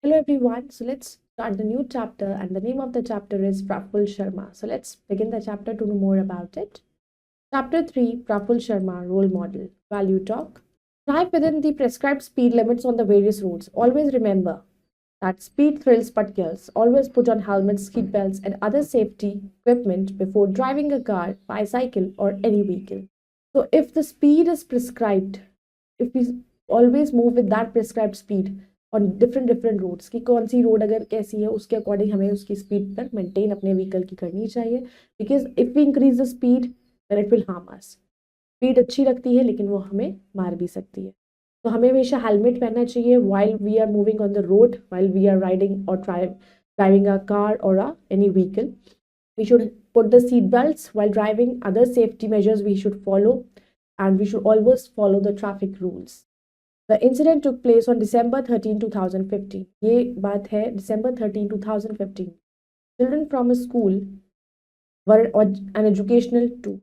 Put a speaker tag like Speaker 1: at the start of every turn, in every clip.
Speaker 1: Hello everyone. So let's start the new chapter, and the name of the chapter is Praful Sharma. So let's begin the chapter to know more about it. Chapter 3, Praful Sharma, Role Model. Value Talk. Drive within the prescribed speed limits on the various roads. Always remember that speed thrills but kills. Always put on helmets, seat belts, and other safety equipment before driving a car, bicycle, or any vehicle. So if the speed is prescribed, if we always move with that prescribed speed on different roads, कि कौन सी road अगर कैसी है उसके according हमें उसकी speed पर maintain अपने व्हीकल की करनी चाहिए, because if we increase the speed then it will harm us. Speed अच्छी लगती है लेकिन वो हमें मार भी सकती है. तो हमें हमेशा हेलमेट पहनना चाहिए while we are moving on the road, while we are riding or driving a car or any vehicle. We should put the seat belts while driving. Other safety measures we should follow, and we should always follow the traffic rules. The incident took place on December 13, 2015. ये बात है December 13, 2015. Children from a school were on an educational tour.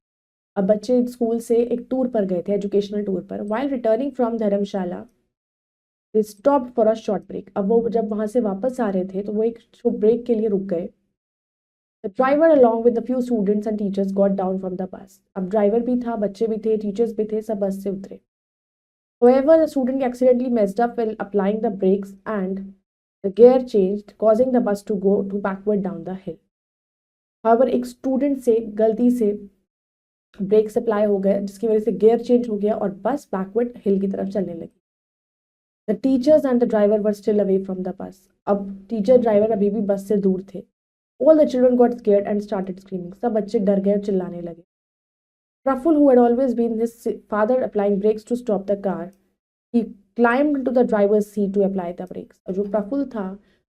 Speaker 1: अब बच्चे school से एक tour पर गए थे, एजुकेशनल टूर पर. While returning from Dharamshala, they stopped for a short break. अब वो जब वहां से वापस आ रहे थे तो वो एक ब्रेक के लिए रुक गए. The driver along with a few students and teachers got down from the bus. अब ड्राइवर भी था, बच्चे भी थे, टीचर्स भी थे, सब बस से उतरे. However, the student accidentally messed up while applying the brakes and the gear changed, causing the bus to go backward down the hill. However, एक स्टूडेंट से गलती से ब्रेक सप्लाई हो गया जिसकी वजह से गियर चेंज हो गया और बस बैकवर्ड हिल की तरफ चलने लगी. The teachers and the driver were still away from the bus. अब टीचर ड्राइवर अभी भी बस से दूर थे. All the children got scared and started screaming. सब बच्चे डर गए और चिल्लाने लगे. Praful, who had always been his father applying brakes to stop the car, he climbed into the driver's seat to apply the brakes. और जो प्रफुल्ल था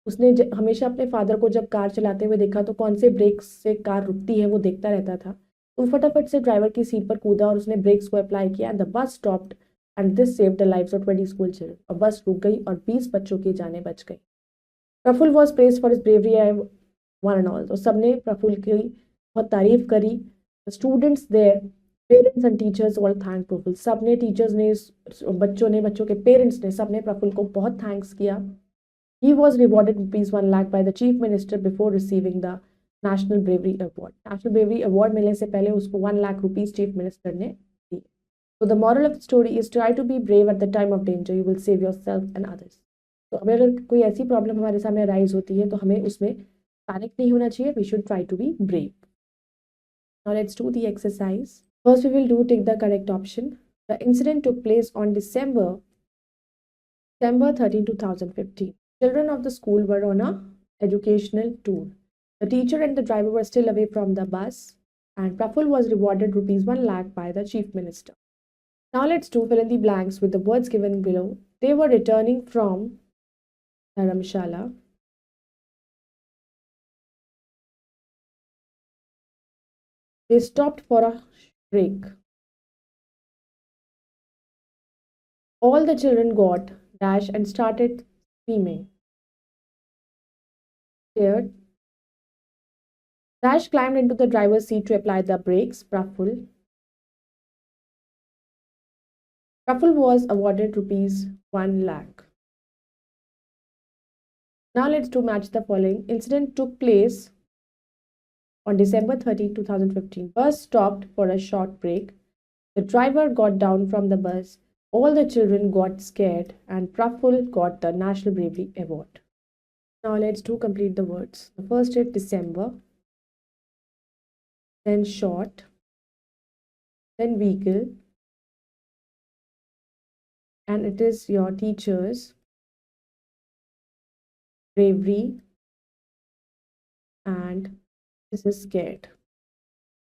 Speaker 1: उसने हमेशा अपने फादर को जब कार चलाते हुए देखा तो कौन से ब्रेक्स से कार रुकती है वो देखता रहता था. तो फटाफट से ड्राइवर की सीट पर कूदा और उसने ब्रेक्स को अप्लाई किया. And the bus stopped and this saved the lives of 20 school children. और बस रुक गई और 20 बच्चों की जानें बच गई. Praful was praised for his bravery one and all. तो सबने प्रफुल्ल की बहुत तारीफ करी. Students there, parents and teachers all thank Praful. सबने, टीचर्स ने, बच्चों ने, बच्चों के पेरेंट्स ने, सबने प्रफुल्ल को बहुत थैंक्स किया. He was rewarded ₹1 lakh by the chief minister before receiving the National Bravery Award. National Bravery Award मिलने से पहले उसको ₹1 lakh चीफ मिनिस्टर ने दिए. So the moral of the story is try to be brave at the time of danger. You will save yourself and others. तो अगर कोई ऐसी प्रॉब्लम हमारे सामने राइज होती है तो हमें उसमें पैनिक नहीं होना चाहिए. We should try to be brave. Now let's do the exercise. First we will do take the correct option. The incident took place on December 13, 2015. Children of the school were on a educational tour. The teacher and the driver were still away from the bus, and Praful was rewarded ₹1 lakh by the chief minister. Now let's do fill in the blanks with the words given below. They were returning from Dharamshala. They stopped for a break. All the children got dash and started screaming. Scared. Dash climbed into the driver's seat to apply the brakes. Praful was awarded ₹1 lakh. Now let's do match the following. Incident took place on December 13, 2015. Bus stopped for a short break. The driver got down from the bus. All the children got scared and Praful got the National Bravery Award. Now let's do complete the words. The first is December, then short, then vehicle, and it is your teachers, bravery, and this is scared.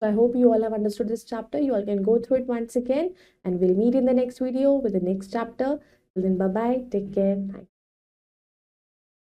Speaker 1: So I hope you all have understood this chapter. You all can go through it once again, and we'll meet in the next video with the next chapter. Till then, bye bye. Take care. Thanks.